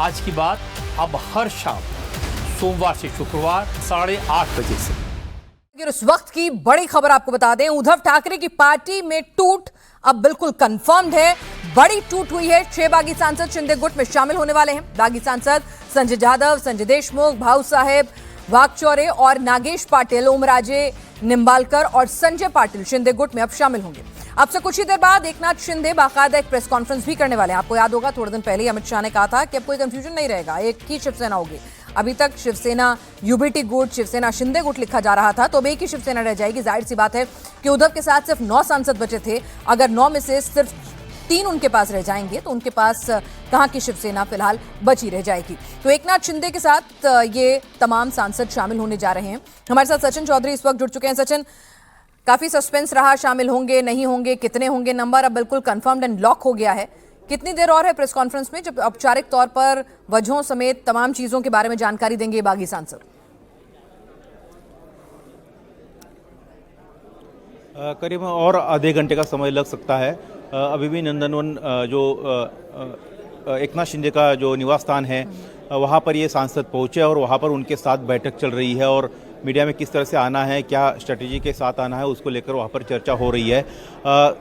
आज की बात अब हर शाम सोमवार से शुक्रवार 8:30 बजे से। उस वक्त की बड़ी खबर आपको बता दें, उद्धव ठाकरे की पार्टी में टूट अब बिल्कुल कंफर्म्ड है। बड़ी टूट हुई है। 6 बागी सांसद शिंदे गुट में शामिल होने वाले हैं। बागी सांसद संजय यादव, संजय देशमुख, भाऊ साहेब वागचौरे और नागेश पाटिल ओमराजे निंबालकर और संजय पाटिल शिंदे गुट में अब शामिल होंगे। अब से कुछ ही देर बाद एकनाथ शिंदे बाकायदा एक प्रेस कॉन्फ्रेंस भी करने वाले हैं। आपको याद होगा थोड़े दिन पहले अमित शाह ने कहा था कि अब कोई कंफ्यूजन नहीं रहेगा, एक ही शिवसेना होगी। अभी तक शिवसेना यूबीटी गुट, शिवसेना शिंदे गुट लिखा जा रहा था, तो अब एक ही शिवसेना रह जाएगी। जाहिर सी बात है कि उद्धव के साथ सिर्फ 9 सांसद बचे थे। अगर 9 में से सिर्फ 3 उनके पास रह जाएंगे तो उनके पास कहां की शिवसेना फिलहाल बची रह जाएगी। तो एकनाथ शिंदे के साथ ये तमाम सांसद शामिल होने जा रहे हैं। हमारे साथ सचिन चौधरी इस वक्त जुड़ चुके हैं। सचिन, काफी सस्पेंस रहा, शामिल होंगे नहीं होंगे, कितने होंगे, नंबर अब बिल्कुल कंफर्म्ड एंड लॉक हो गया है। कितनी देर और है प्रेस कॉन्फ्रेंस में जब औपचारिक तौर पर वजहों समेत तमाम चीजों के बारे में जानकारी देंगे ये बागी सांसद? करीब और आधे घंटे का समय लग सकता है। अभी भी नंदनवन जो एकनाथ शिंदे का जो निवास स्थान है वहाँ पर ये सांसद पहुँचे और वहाँ पर उनके साथ बैठक चल रही है और मीडिया में किस तरह से आना है, क्या स्ट्रेटेजी के साथ आना है, उसको लेकर वहाँ पर चर्चा हो रही है।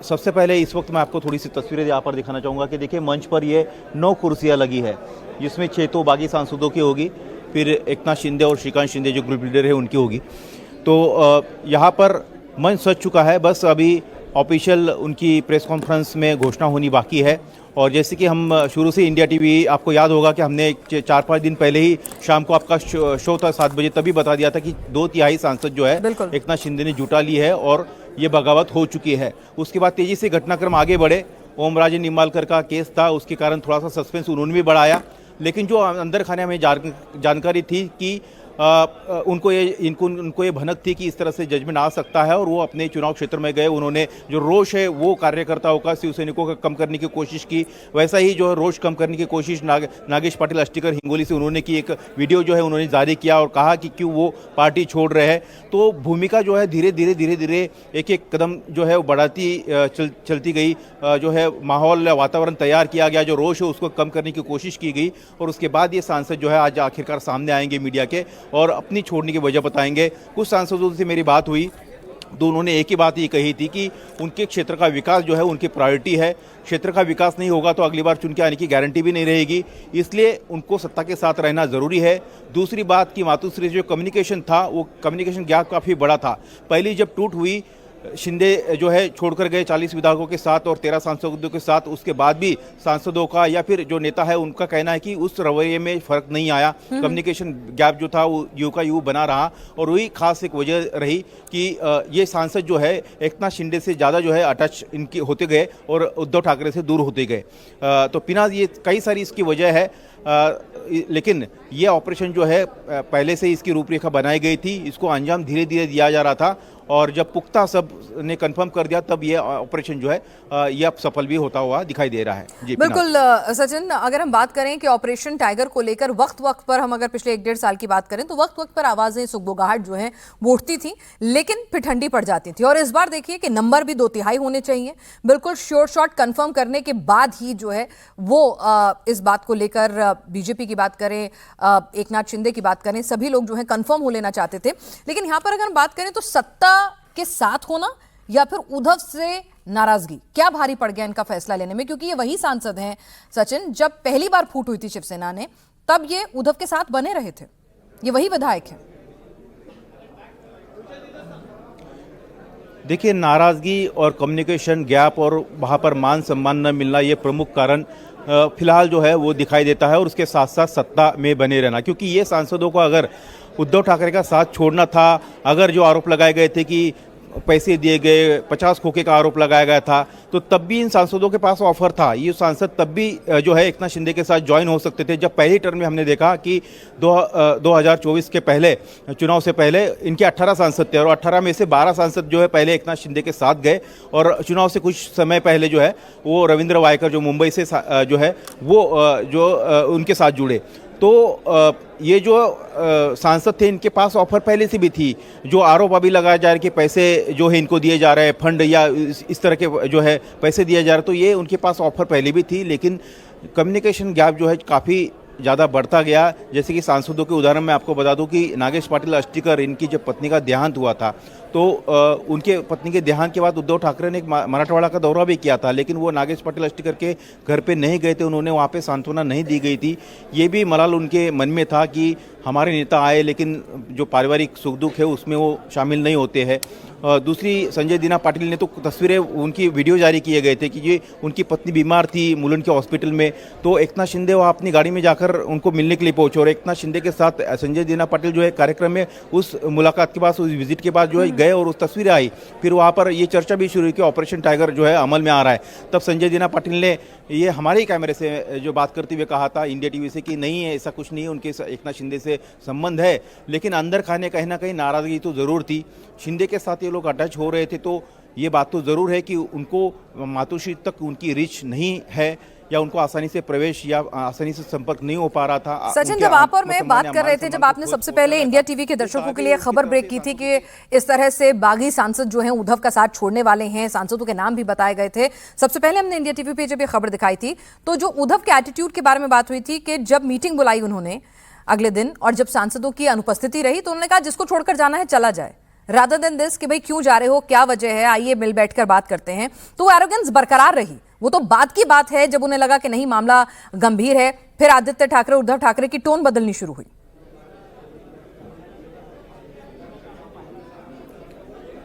सबसे पहले इस वक्त मैं आपको थोड़ी सी तस्वीरें यहाँ पर दिखाना चाहूँगा कि देखिए मंच पर ये 9 कुर्सियाँ लगी है, जिसमें 6 तो बागी सांसदों की होगी, फिर एकनाथ शिंदे और श्रीकांत शिंदे जो ग्रुप लीडर है उनकी होगी। तो यहाँ पर मंच सज चुका है, बस अभी ऑफिशियल उनकी प्रेस कॉन्फ्रेंस में घोषणा होनी बाकी है। और जैसे कि हम शुरू से इंडिया टीवी, आपको याद होगा कि हमने 4-5 दिन पहले ही शाम को आपका शो था 7 बजे, तभी बता दिया था कि 2/3 सांसद जो है एकनाथ शिंदे ने जुटा ली है और ये बगावत हो चुकी है। उसके बाद तेजी से घटनाक्रम आगे बढ़े। ओमराजे निंबालकर का केस था, उसके कारण थोड़ा सा सस्पेंस उन्होंने भी बढ़ाया, लेकिन जो अंदर खाने में जानकारी थी कि उनको ये भनक थी कि इस तरह से जजमेंट आ सकता है और वो अपने चुनाव क्षेत्र में गए। उन्होंने जो रोष है वो कार्यकर्ताओं का, शिव सैनिकों का कम करने की कोशिश की। वैसा ही जो रोष कम करने की कोशिश नागेश पाटिल अस्टिकर हिंगोली से उन्होंने की। एक वीडियो जो है उन्होंने जारी किया और कहा कि क्यों वो पार्टी छोड़ रहे हैं। तो भूमिका जो है धीरे धीरे एक कदम जो है वो बढ़ाती चलती गई। जो है माहौल वातावरण तैयार किया गया, जो रोष है उसको कम करने की कोशिश की गई और उसके बाद ये सांसद जो है आज आखिरकार सामने आएंगे मीडिया के और अपनी छोड़ने की वजह बताएंगे। कुछ सांसदों से मेरी बात हुई तो उन्होंने एक ही बात ये कही थी कि उनके क्षेत्र का विकास जो है उनकी प्रायोरिटी है। क्षेत्र का विकास नहीं होगा तो अगली बार चुन के आने की गारंटी भी नहीं रहेगी, इसलिए उनको सत्ता के साथ रहना ज़रूरी है। दूसरी बात कि मातुश्री जो कम्युनिकेशन था वो कम्युनिकेशन गैप काफ़ी बड़ा था। पहली जब टूट हुई, शिंदे जो है छोड़कर गए 40 विधायकों के साथ और 13 सांसदों के साथ, उसके बाद भी सांसदों का या फिर जो नेता है उनका कहना है कि उस रवैये में फर्क नहीं आया। कम्युनिकेशन गैप जो था वो यूं का यूं बना रहा और वही खास एक वजह रही कि ये सांसद जो है एकनाथ शिंदे से ज़्यादा जो है अटैच इनके होते गए और उद्धव ठाकरे से दूर होते गए। तो बिना ये कई सारी इसकी वजह है, लेकिन ये ऑपरेशन जो है पहले से इसकी रूपरेखा बनाई गई थी, इसको अंजाम धीरे धीरे दिया जा रहा था और जब पुख्ता सब ने कंफर्म कर दिया तब ये ऑपरेशन जो है ये अब सफल भी होता हुआ दिखाई दे रहा है। जी बिल्कुल सचिन, अगर हम बात करें कि ऑपरेशन टाइगर को लेकर वक्त पर हम अगर पिछले 1-1.5 साल की बात करें तो वक्त पर आवाजें सुगबुगाहट जो है वो उठती थी, लेकिन फिर ठंडी पड़ जाती थी। और इस बार देखिए कि नंबर भी 2/3 होने चाहिए। बिल्कुल श्योर शॉट कंफर्म करने के बाद ही जो है वो इस बात को लेकर बीजेपी की बात करें, एकनाथ शिंदे की बात करें, सभी लोग जो है कंफर्म हो लेना चाहते थे। लेकिन यहां पर अगर हम बात करें तो सत्ता के साथ होना या फिर उद्धव से नाराजगी, क्या भारी पड़ गया इनका फैसला लेने में? क्योंकि ये वही सांसद हैं सचिन, जब पहली बार फूट हुई थी शिवसेना ने तब ये उद्धव के साथ बने रहे थे, ये वही विधायक हैं। देखिए, नाराजगी और कम्युनिकेशन गैप और वहाँ पर मान सम्मान न मिलना ये प्रमुख कारण फिलहाल जो है वो दिखाई देता है और उसके साथ साथ सत्ता में बने रहना। क्योंकि ये सांसदों को अगर उद्धव ठाकरे का साथ छोड़ना था, अगर जो आरोप लगाए गए थे कि पैसे दिए गए, 50 खोखे का आरोप लगाया गया था, तो तब भी इन सांसदों के पास ऑफर था। ये सांसद तब भी जो है एकनाथ शिंदे के साथ ज्वाइन हो सकते थे। जब पहली टर्म में हमने देखा कि 2024 के पहले चुनाव से पहले इनके 18 सांसद थे और 18 में से 12 सांसद जो है पहले एकनाथ शिंदे के साथ गए और चुनाव से कुछ समय पहले जो है वो रविंद्र वायकर जो मुंबई से जो है वो उनके साथ जुड़े। तो ये जो सांसद थे इनके पास ऑफर पहले से भी थी। जो आरोप अभी लगाया जा रहा है कि पैसे जो है इनको दिए जा रहे हैं, फंड या इस तरह के जो है पैसे दिए जा रहे हैं, तो ये उनके पास ऑफर पहले भी थी। लेकिन कम्युनिकेशन गैप जो है काफ़ी ज़्यादा बढ़ता गया। जैसे कि सांसदों के उदाहरण मैं आपको बता दूं कि नागेश पाटिल अष्टीकर, इनकी जब पत्नी का देहांत हुआ था तो उनके पत्नी के देहांत के बाद उद्धव ठाकरे ने एक मराठवाड़ा का दौरा भी किया था, लेकिन वो नागेश पाटिल अष्टीकर के घर पे नहीं गए थे, उन्होंने वहाँ पे सांत्वना नहीं दी गई थी। ये भी मलाल उनके मन में था कि हमारे नेता आए लेकिन जो पारिवारिक सुख दुख है उसमें वो शामिल नहीं होते हैं। दूसरी, संजय दीना पाटिल ने तो तस्वीरें, उनकी वीडियो जारी किए गए थे कि ये उनकी पत्नी बीमार थी मुलुंड के हॉस्पिटल में, तो एकनाथ शिंदे वहाँ अपनी गाड़ी में जाकर उनको मिलने के लिए पहुंचे और एकनाथ शिंदे के साथ संजय दीना पाटिल जो है कार्यक्रम में उस मुलाकात के बाद, उस विजिट के बाद जो है गए और उस तस्वीरें आई। फिर वहाँ पर ये चर्चा भी शुरू हुई कि ऑपरेशन टाइगर जो है अमल में आ रहा है। तब संजय दीना पाटिल ने ये हमारे ही कैमरे से जो बात करते हुए कहा था इंडिया टीवी से कि नहीं है, ऐसा कुछ नहीं है, उनके एकनाथ शिंदे से संबंध है, लेकिन अंदर खाने कहीं ना कहीं नाराजगी तो ज़रूर थी। शिंदे के साथ ये लोग अटैच हो रहे थे, तो ये बात तो ज़रूर है कि उनको मातोश्री तक उनकी रीच नहीं है या उनको आसानी से प्रवेश या आसानी से संपर्क नहीं हो पा रहा था। सचिन, जब आप और मैं बात कर रहे थे, जब आपने सबसे पहले इंडिया टीवी के दर्शकों के लिए खबर ब्रेक की थी कि इस तरह से बागी सांसद जो हैं उद्धव का साथ छोड़ने वाले हैं, सांसदों के नाम भी बताए गए थे, सबसे पहले हमने इंडिया टीवी पे जब ये खबर दिखाई थी तो जो उद्धव के एटीट्यूड के बारे में बात हुई थी कि जब मीटिंग बुलाई उन्होंने अगले दिन और जब सांसदों की अनुपस्थिति रही तो उन्होंने कहा जिसको छोड़कर जाना है चला जाए, रादर देन दिस कि भाई क्यों जा रहे हो, क्या वजह है, आइए मिल बैठकर बात करते हैं। तो एरोगेंस बरकरार रही। वो तो बात की बात है जब उन्हें लगा कि नहीं मामला गंभीर है, फिर आदित्य ठाकरे, उद्धव ठाकरे की टोन बदलनी शुरू हुई।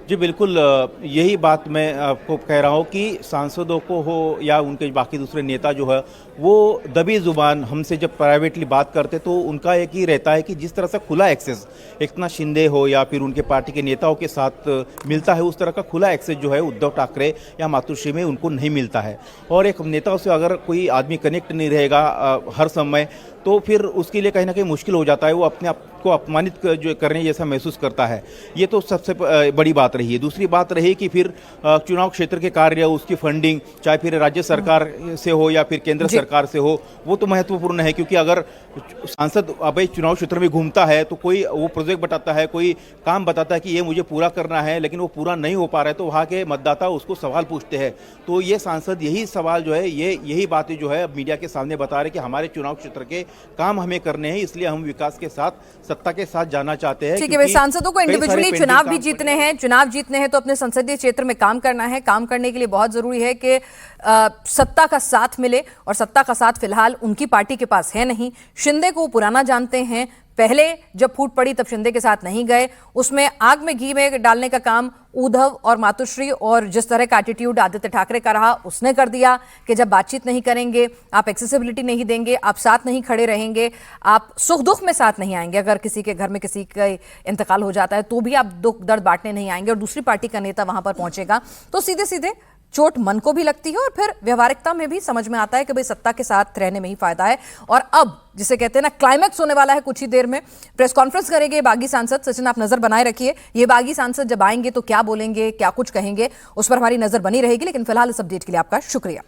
जी बिल्कुल, यही बात मैं आपको कह रहा हूँ कि सांसदों को हो या उनके बाकी दूसरे नेता जो है वो दबी जुबान हमसे जब प्राइवेटली बात करते तो उनका एक ही रहता है कि जिस तरह से खुला एक्सेस एकनाथ शिंदे हो या फिर उनके पार्टी के नेताओं के साथ मिलता है, उस तरह का खुला एक्सेस जो है उद्धव ठाकरे या मातोश्री में उनको नहीं मिलता है। और एक नेताओं से अगर कोई आदमी कनेक्ट नहीं रहेगा हर समय तो फिर उसके लिए कहीं ना कहीं मुश्किल हो जाता है, वो अपने आप को अपमानित जो करने जैसा महसूस करता है। ये तो सबसे बड़ी बात रही है। दूसरी बात रही कि फिर चुनाव क्षेत्र के कार्य, उसकी फंडिंग, चाहे फिर राज्य सरकार से हो या फिर केंद्र सरकार से हो, वो तो महत्वपूर्ण है, क्योंकि अगर सांसद अब चुनाव क्षेत्र में घूमता है तो कोई वो प्रोजेक्ट बताता है, कोई काम बताता है कि ये मुझे पूरा करना है, लेकिन वो पूरा नहीं हो पा रहा है, तो वहाँ के मतदाता उसको सवाल पूछते हैं। तो ये सांसद यही सवाल जो है, यही बातें जो है मीडिया के सामने बता रहे कि हमारे चुनाव क्षेत्र के काम हमें करने हैं, इसलिए हम विकास के साथ, सत्ता के साथ जाना चाहते हैं। ठीक है भाई, सांसदों को इंडिविजुअली चुनाव भी जीतने हैं, चुनाव जीतने हैं तो अपने संसदीय क्षेत्र में काम करना है। काम करने के लिए बहुत जरूरी है कि सत्ता का साथ मिले, और सत्ता का साथ फिलहाल उनकी पार्टी के पास है नहीं। शिंदे को पुराना जानते हैं, पहले जब फूट पड़ी तब शिंदे के साथ नहीं गए, उसमें आग में घी में डालने का काम उद्धव और मातोश्री और जिस तरह का एटीट्यूड आदित्य ठाकरे का रहा उसने कर दिया कि जब बातचीत नहीं करेंगे, आप एक्सेसिबिलिटी नहीं देंगे, आप साथ नहीं खड़े रहेंगे, आप सुख दुख में साथ नहीं आएंगे, अगर किसी के घर में किसी का इंतकाल हो जाता है तो भी आप दुख दर्द बांटने नहीं आएंगे और दूसरी पार्टी का नेता वहां पर पहुंचेगा, तो सीधे सीधे चोट मन को भी लगती है और फिर व्यवहारिकता में भी समझ में आता है कि भाई सत्ता के साथ रहने में ही फायदा है। और अब जिसे कहते हैं ना, क्लाइमैक्स होने वाला है कुछ ही देर में। प्रेस कॉन्फ्रेंस करेंगे बागी सांसद। सचिन, आप नजर बनाए रखिए, ये बागी सांसद जब आएंगे तो क्या बोलेंगे, क्या कुछ कहेंगे, उस पर हमारी नजर बनी रहेगी। लेकिन फिलहाल इस अपडेट के लिए आपका शुक्रिया।